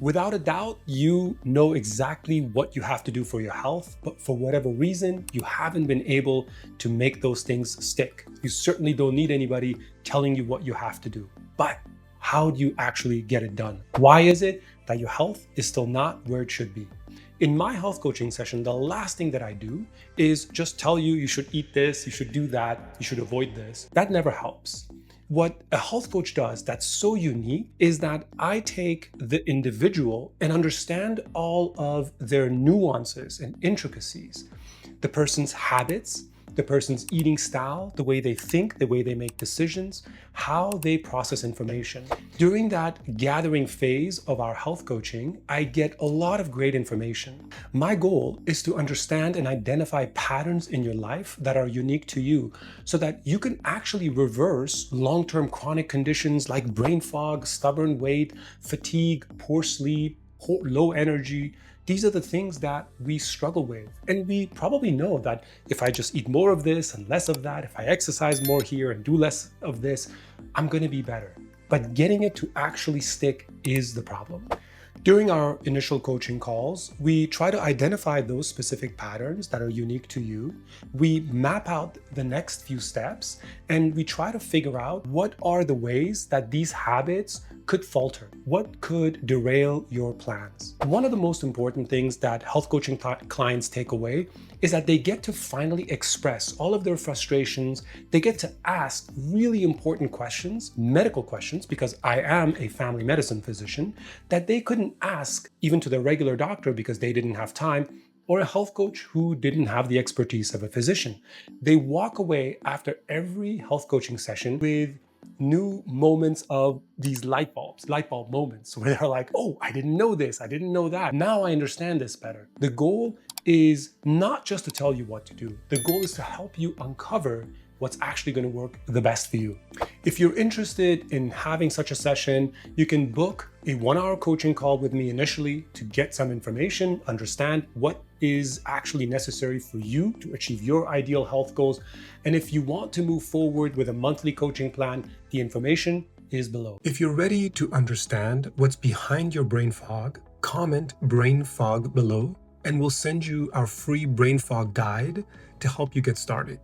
Without a doubt, you know exactly what you have to do for your health, but for whatever reason, you haven't been able to make those things stick. You certainly don't need anybody telling you what you have to do. But how do you actually get it done? Why is it that your health is still not where it should be? In my health coaching session, the last thing that I do is just tell you should eat this, you should do that, you should avoid this. That never helps. What a health coach does that's so unique is that I take the individual and understand all of their nuances and intricacies, the person's habits, the person's eating style, the way they think, the way they make decisions, how they process information. During that gathering phase of our health coaching, I get a lot of great information. My goal is to understand and identify patterns in your life that are unique to you so that you can actually reverse long-term chronic conditions like brain fog, stubborn weight, fatigue, poor sleep, low energy. These are the things that we struggle with. And we probably know that if I just eat more of this and less of that, if I exercise more here and do less of this, I'm going to be better. But getting it to actually stick is the problem. During our initial coaching calls, we try to identify those specific patterns that are unique to you. We map out the next few steps and we try to figure out what are the ways that these habits could falter, what could derail your plans. One of the most important things that health coaching clients take away is that they get to finally express all of their frustrations. They get to ask really important questions, medical questions, because I am a family medicine physician, that they couldn't ask even to their regular doctor because they didn't have time, or a health coach who didn't have the expertise of a physician. They walk away after every health coaching session with new moments of these light bulb moments where they're like, oh, I didn't know this, I didn't know that. Now I understand this better. The goal is not just to tell you what to do. The goal is to help you uncover what's actually going to work the best for you. If you're interested in having such a session, you can book a 1-hour coaching call with me initially to get some information, understand what is actually necessary for you to achieve your ideal health goals. And if you want to move forward with a monthly coaching plan, the information is below. If you're ready to understand what's behind your brain fog, comment brain fog below and we'll send you our free brain fog guide to help you get started.